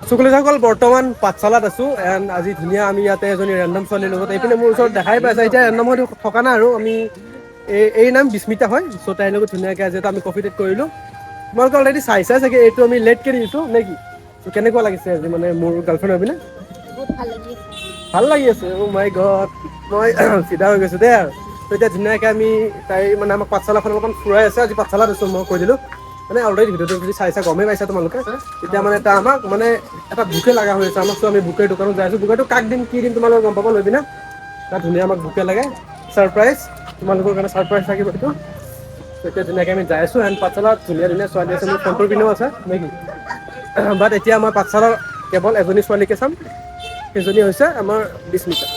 সকল বৰ্তমান পাঠশালাত আছো এণ্ড আজি ধুনীয়া আমি ইয়াতে এজনী ৰেণ্ডম ছোৱালীৰ লগত এইপিনে মোৰ ওচৰত দেখাই পাইছে এতিয়া ৰেণ্ডম হৈ থকা নাই আৰু আমি এই নাম বিস্মিতা হয় চ' তাইৰ লগত ধুনীয়াকৈ আজি আমি কফি ডেট কৰিলোঁ তোমালোকে অলৰেডি চাইছা চাগে এইটো আমি লেটকৈ দিছোঁ নে কি কেনেকুৱা লাগিছে আজি মানে মোৰ গাৰ্লফ্ৰেণ্ড হৈ পিনে বহুত ভাল লাগি আছে অ' মাই গড মই চিধা হৈ গৈছোঁ দেই আৰু ত' এতিয়া ধুনীয়াকৈ আমি তাই মানে আমাক পাঠশালাখন অকণ ফুৰাই আছে আজি পাঠশালাত আছোঁ মই কৈ দিলোঁ মানে অলৰেডি ভিডিঅ'টো যদি চাইছা গমেই পাইছা তোমালোকে এতিয়া মানে এটা আমাক মানে এটা বুকে লগা হৈ আছে আমাক চ' আমি বুকে দোকানত যাই আছোঁ বুকেটো কাক দিম কি দিম তোমালোকে গম পাব লৈ পিনে তাত ধুনীয়া আমাক বুকে লাগে ছাৰপ্ৰাইজ তোমালোকৰ কাৰণে ছাৰপ্ৰাইজ থাকিব সেইটো এতিয়া ধুনীয়াকৈ আমি যাই আছোঁ এণ্ড পাঠশালাত ধুনীয়া ধুনীয়া ছোৱালী আছে মোৰ ফোনটোৰ পিনেও আছে নেকি বাট এতিয়া মই পাঠশালাৰ কেৱল এজনী ছোৱালীকে চাম সেইজনী হৈছে আমাৰ বিস্মিতা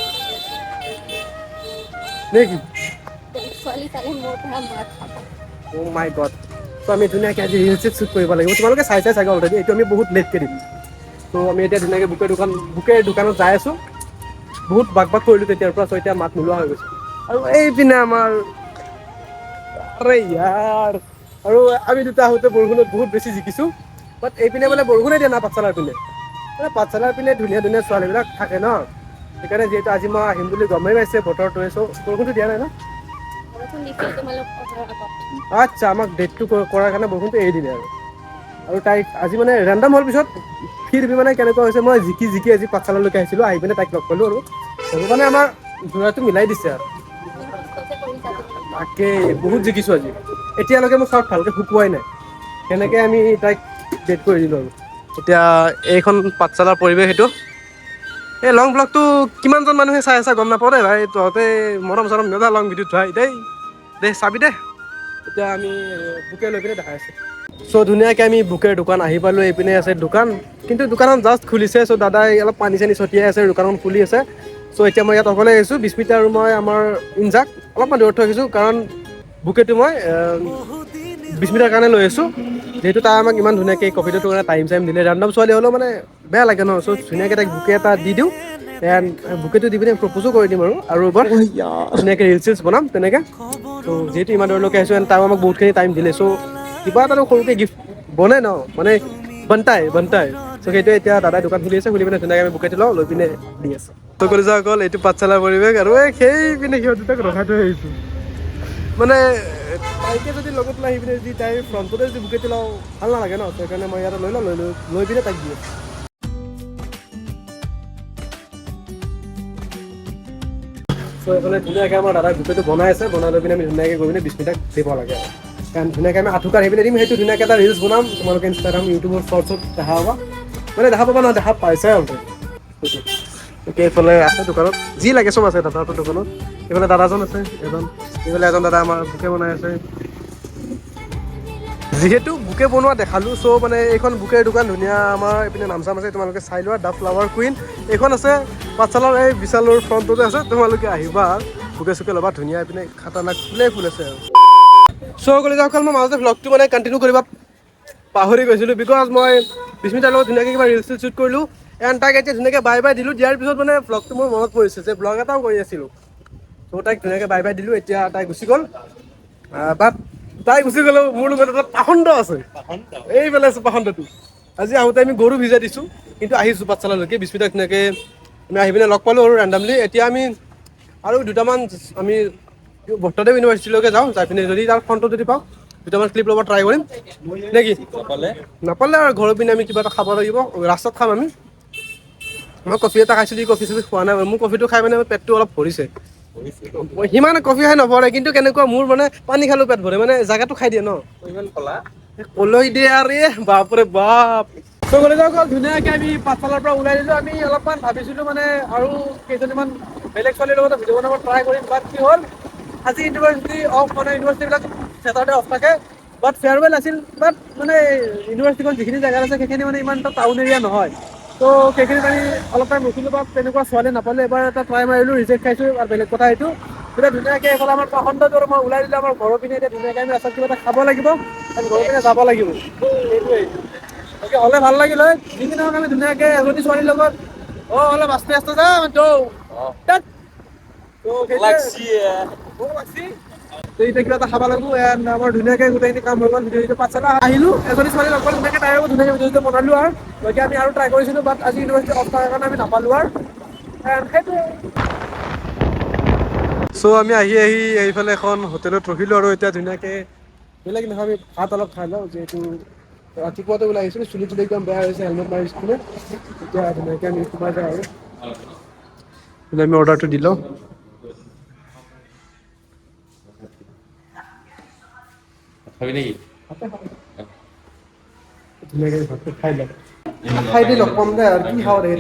নে কি ছোৱালী চালে মোৰ পৰা মাৰ খাব অ' মাই গড ত' আমি ধুনীয়াকৈ আজি ৰিলচ শ্বুট কৰিব লাগিব তোমালোকে চাইছা চাগে অলৰেডি এইটো আমি বহুত লেটকৈ দিম ত' আমি এতিয়া ধুনীয়াকৈ বুকে দোকানত যাই আছোঁ বহুত বাক কৰিলোঁ তেতিয়াৰ পৰা চ' এতিয়া মাত নোলোৱা হৈ গৈছে আৰু এইপিনে আমাৰ আৰে ইয়াৰ আৰু আমি দুটা আহোঁতে বৰষুণত বহুত বেছি জিকিছোঁ বাট এইপিনে মানে বৰষুণে দিয়া নাই পাঠশালাৰ পিনে মানে পাঠশালাৰ পিনে ধুনীয়া ধুনীয়া ছোৱালীবিলাক থাকে ন সেইকাৰণে যিহেতু আজি মই আহিম বুলি গমেই পাইছে বতৰটোৱে চ' বৰষুণটো দিয়া নাই ন বৰষুণ দিছিল তোমালোক অহাৰ আগত আচ্ছা আমাক ডেটটো কৰাৰ কাৰণে বৰষুণটো এৰি দিলে আৰু তাইক আজি মানে ৰেণ্ডম হোৱাৰ পিছত ফিৰ মানে কেনেকুৱা হৈছে মই জিকি আজি পাঠশালালৈকে আহিছিলোঁ আহি পিনে তাইক লগ পালোঁ আৰু সেইটো কাৰণে আমাৰ যোৰাটো মিলাই দিছে আৰু ইমান কষ্ট যে কৰিছা তুমি তাকে বহুত জিকিছোঁ আজি এতিয়ালৈকে মোৰ চাৰ্ট ভালকৈ শুকোৱাই নাই সেনেকৈ আমি তাইক ডেট কৰি দিলোঁ আৰু এতিয়া এইখন পাঠশালাৰ পৰিৱেশ এইটো এই লং ব্লগটো কিমানজন মানুহে চাই আছা গম নাপাওঁ দেই ভাই তহঁতে মৰম চৰম নেদা লং ভিডিঅ'ত ভাই দেই চাবি দে এতিয়া আমি বুকে লৈ পিনে দেখাই আছোঁ চ' ধুনীয়াকৈ আমি বুকেৰ দোকান আহি পালোঁ এইপিনে আছে দোকান কিন্তু দোকানখন জাষ্ট খুলিছে চ' দাদাই অলপ পানী চানী ছটিয়াই আছে দোকানখন খুলি আছে চ' এতিয়া মই ইয়াত অকলে আহিছোঁ বিস্মিতা আৰু মই আমাৰ ইনজাক অলপমান দূৰত থৈ আহিছোঁ কাৰণ বুকেটো মই বিস্মিতাৰ কাৰণে লৈ আছোঁ যিহেতু তাই আমাক ইমান ধুনীয়াকৈ কফিটোৰ কাৰণে টাইম চাইম দিলে ৰেণ্ডম ছোৱালী হ'লেও মানে বেয়া লাগে ন চ' ধুনীয়াকৈ তাইক বুকে এটা দি দিওঁ এণ্ড বুকেটো দি পিনে প্ৰপ'জো কৰি দিম আৰু এবাৰ ধুনীয়াকৈ ৰিলচ চিলচ বনাম তেনেকৈ ত' যিহেতু ইমান দূৰলৈকে আহিছোঁ এণ্ড তাইও আমাক বহুতখিনি টাইম দিলে চ' কিবা এটাতো সৰুকৈ গিফ্ট বনে ন মানে বনতাই চ' সেইটোৱে এতিয়া দাদাই দোকান খুলি আছে খুলি পিনে ধুনীয়াকৈ আমি বুকেটো লওঁ লৈ পিনে দি আছে ত' কৰি যাওঁ অকল এইটো পাঠশালাৰ পৰিৱেশ আৰু এই সেইপিনে সিহঁত দুটাক ৰখাই থৈ আহিছোঁ মানে তাইকে যদি লগত লৈ আহি পিনে যদি তাইৰ ফ্ৰণ্টতে যদি বুকেটো লওঁ ভাল নালাগে ন সেইকাৰণে মই ইয়াতে লৈ লওঁ লৈ পিনে তাইক দি আছোঁ চ' এইফালে ধুনীয়াকৈ আমাৰ দাদাই বুকেটো বনাই আছে বনাই লৈ পিনে আমি ধুনীয়াকৈ গৈ পিনে বিস্মিতাক দিব লাগে কাৰণ ধুনীয়াকৈ আমি আঁঠুকাৰ আহি পিনে দিম সেইটো ধুনীয়াকৈ এটা ৰিলচ বনাম তোমালোকে ইনষ্টাগ্ৰাম ইউটিউবৰ শ্বৰ্টছত দেখা পাবা মানে দেখা পাবা নহয় দেখা পাইছাই অলৰেডি এতিয়া এইফালে আছে দোকানত যি লাগে চব আছে দাদাহঁতৰ দোকানত এইফালে দাদাজন আছে এইফালে এজন দাদা আমাৰ বুকে বনাই আছে যিহেতু বুকে বনোৱা দেখালোঁ চ' মানে এইখন বুকেৰ দোকান ধুনীয়া আমাৰ এইপিনে নাম চাম আছে তোমালোকে চাই লোৱা দ্য ফ্লাৱাৰ কুইন এইখন আছে পাঠশালাৰ এই বিশালৰ ফ্ৰণ্টতে আছে তোমালোকে আহিবা বুকে চুকে ল'বা ধুনীয়া এইপিনে খাতাৰনাক ফুল আছে আৰু চ' গ'লে যাওক মই মাজতে ভ্লগটো মানে কণ্টিনিউ কৰিব পাহৰি গৈছিলোঁ বিকজ মই বিস্মিতাৰ লগত ধুনীয়াকৈ কিবা ৰিলচ শ্বুট কৰিলোঁ এণ্ড তাইক এতিয়া ধুনীয়াকৈ বাই বাই দিলোঁ দিয়াৰ পিছত মানে ভ্লগটো মোৰ মনত পৰিছে যে ভ্লগ এটাও কৰি আছিলোঁ ত' তাইক ধুনীয়াকৈ বাই বাই দিলোঁ এতিয়া তাই গুচি গ'ল বাট তাই গুচি গ'লেও মোৰ লগত এটা পাখণ্ড আছে এইফালে আছে পাখণ্ডটো আজি আহোঁতে আমি গৰু ভিজাই দিছোঁ কিন্তু আহিছোঁ পাঠশালালৈকে বিস্মিতাক ধুনীয়াকৈ আমি আহি পিনে লগ পালোঁ আৰু ৰেণ্ডামলি এতিয়া আমি আৰু দুটামান আমি বৰ্তদেৱ ইউনিভাৰ্চিটিলৈকে যাওঁ যাই পিনে যদি তাৰ ফ্ৰণ্টত যদি পাওঁ দুটামান ক্লিপ ল'ব ট্ৰাই কৰিম নে কি নাপালে আৰু ঘৰৰ পিনে আমি কিবা এটা খাব লাগিব ৰাস্তাত খাম আমি মই কফি এটা খাইছিলোঁ কফি চফি খোৱা নাই মোৰ কফিটো খাই মানে পেটটো অলপ ভৰিছে সিমান কফি খাই নভৰে কিন্তু কেনেকুৱা মোৰ মানে পানী খালেও পেট ভৰে মানে জাগাটো খাই দিয়ে ন ইমান কলৈ দিয়ে আৰে বাপৰে বাপ চ' গ'লে যাওক ধুনীয়াকৈ আমি পাঠশালাৰ পৰা ওলাই দিলোঁ আমি অলপমান ভাবিছিলোঁ মানে আৰু কেইজনীমান বেলেগ ছোৱালীৰ লগত ভিডিঅ' বনাব ট্ৰাই কৰিম বাট কি হ'ল আজি ইউনিভাৰ্চিটি অফ মানে ইউনিভাৰ্চিটিবিলাক ছেটাৰডে অফ থাকে বাট ফেয়াৰৱেল আছিল বাট মানে ইউনিভাৰ্চিটিখন যিখিনি জেগাত আছে সেইখিনি মানে ইমান এটা টাউন এৰিয়া নহয় ত' সেইখিনিত আমি অলপ টাইম ৰখিলোঁ বা তেনেকুৱা ছোৱালী নাপালে এবাৰ এটা ট্ৰাই মাৰিলোঁ ৰিজেক্ট খাইছোঁ আৰু বেলেগ কথা এইটো এতিয়া ধুনীয়াকৈ এইফালে আমাৰ পাখণ্ডটো মই ওলাই দিলোঁ আমাৰ ঘৰৰ পিনে এতিয়া ধুনীয়াকৈ আমি ৰাস্তাত কিবা এটা খাব লাগিব আৰু ঘৰৰ পিনে যাব লাগিব সেইটোৱেই তাকে হ'লে ভাল লাগিল হয় যিখিনি নহওক আমি ধুনীয়াকৈ এজনী ছোৱালীৰ লগত অলপ আস্তে আস্তে যাম ত' তো এতিয়া কিবা এটা খাব লাগিব এণ্ড আমাৰ ধুনীয়াকৈ গোটেইখিনি কাম হৈ গ'ল ভিডিঅ'টো পাঠশালা আহিলোঁ এজনী ছোৱালী লগ পালোঁ ধুনীয়াকৈ তাই ধুনীয়াকৈ ভিডিঅ'টো বনালোঁ আৰু বাকী আমি আৰু ট্ৰাই কৰিছিলোঁ বাট আজি ইউনিভাৰ্চিটি অফ থকাৰ কাৰণে আমি নাপালোঁ আৰু এণ্ড সেইটোৱে চ' আমি আহি এইফালে এখন হোটেলত ৰখিলোঁ আৰু এতিয়া ধুনীয়াকৈ বেলেগ নহয় আমি ভাত অলপ খাই লওঁ যিহেতু ৰাতিপুৱাতে ওলাই আহিছিলোঁ চুলি তুলি একদম বেয়া হৈছে হেলমেট মাৰিছিলোঁ এতিয়া ধুনীয়াকৈ আমি সোমাই যাওঁ আৰু আমি অৰ্ডাৰটো দি লওঁ খাবি নেকি? ধুনীয়াকৈ ভাতটো খাই লওঁ খাই দি লগ পাম দে আৰু কি খাওঁ দে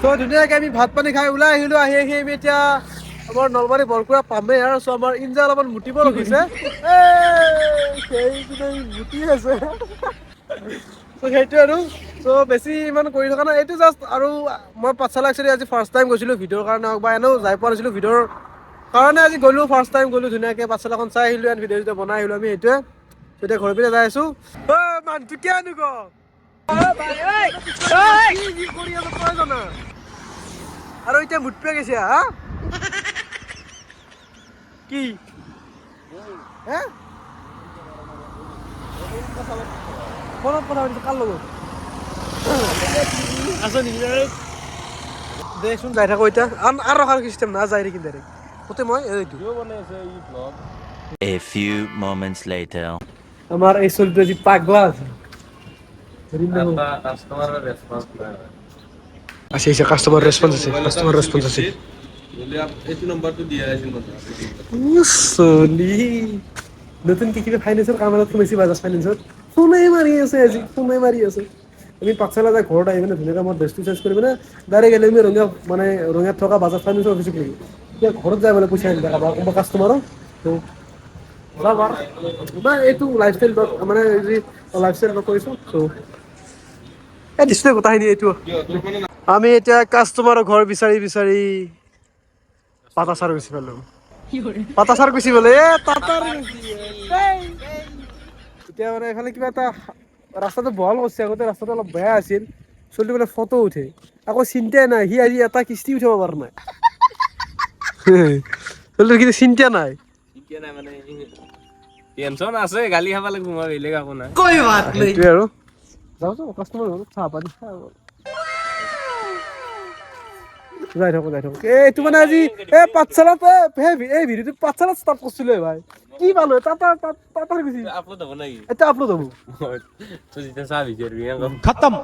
চ' ধুনীয়াকৈ আমি ভাত পানী খাই ওলাই আহিলোঁ আহি আমি এতিয়া আমাৰ নলবাৰী বৰকুৰা পামেই আৰু চ' আমাৰ ইঞ্জা অলপমান মুতিব ৰখিছে মুতি আছে চ' সেইটোৱে আৰু চ' বেছি ইমান কৰি থকা নাই এইটো জাষ্ট আৰু মই পাঠশালা একচুৱেলি আজি ফাৰ্ষ্ট টাইম গৈছিলোঁ ভিডিঅ'ৰ কাৰণে হওক বা এনেও যাই পোৱা নাছিলোঁ ভিডিঅ'ৰ কাৰণে আজি গ'লোঁ ফাৰ্ষ্ট টাইম গ'লোঁ ধুনীয়াকৈ পাঠশালাখন চাই আহিলোঁ এণ্ড ভিডিঅ' চিডিঅ' বনাই আহিলোঁ আমি সেইটোৱে এতিয়া ঘৰৰ পিনে যাই আছোঁ মানুহটো কিয় আনিব আৰু এতিয়া মুঠপে গৈছে হা কি হে ফোনত কথা পাতিছে কাৰ লগত আছ নেকি দেচোন যাই থাকো এতিয়া আৰু ৰখাৰ চিষ্টেম না যাই থাকি ডাইৰেক্ট গোটে মই এইটো A few moments later. আমাৰ এই চলিটো যি পাগলা আছে আছে কাষ্টমাৰ ৰেছপন্স আছে এইটো নম্বৰটো দিয়া আছিল চলি নতুন কি কিবি ফাইনেন্সৰ কাম এটাত সোমাইছে বাজাজ ফাইনেন্সত ফোনেই মাৰি আছে আজি ফোনেই মাৰি আছে আমি পাঠশালা যাই ঘৰত আহি মানে ধুনীয়াকৈ মই ড্ৰেছটো চেঞ্জ কৰি মানে ডাইৰেক্ট এলি আমি ৰঙিয়াত থকা বাজাজ ফাইনেন্সৰ অফিচত গ'লোঁ এতিয়া ঘৰত যাই মানে পইচা আনিলে কোনোবা কাষ্টমাৰক নাই এইটো লাইফষ্টাইল মানে যি লাইফষ্টাইল কৰিছোঁ চ' এই দিছোঁ গোটাখিনি এইটো আমি এতিয়া কাষ্টমাৰৰ ঘৰ বিচাৰি বিচাৰি পাতাচাৰ গুচি পালোঁ পাতাচাৰ গুচি পালোঁ এতিয়া মানে এইফালে কিবা এটা ৰাস্তাটো বহল কৰিছে আগতে ৰাস্তাটো অলপ বেয়া আছিল চলিটো মানে ফটো উঠে আকৌ চিন্তাই নাই সি আজি এটা কিস্তি উঠাব পৰা নাই চলিটোৰ কিন্তু চিন্তা নাই মানে টেনচন আছে গালি খাব লাগিব মই বেলেগ একো নাই সেইটোৱে আৰু যাওঁ কাষ্টমাৰ ঘৰত চাহ পানী খাই যাই থাকো এইটো মানে আজি এই পাঠশালাত এই ভিডিঅ'টো পাঠশালাত ষ্টাৰ্ট কৰিছিলোঁ ভাই কি পালো তাত গুচি আপলোড হ'ব নেকি এতিয়া আপলোড হ'ব তই যেতিয়া চাহ বিচাৰিবি खत्म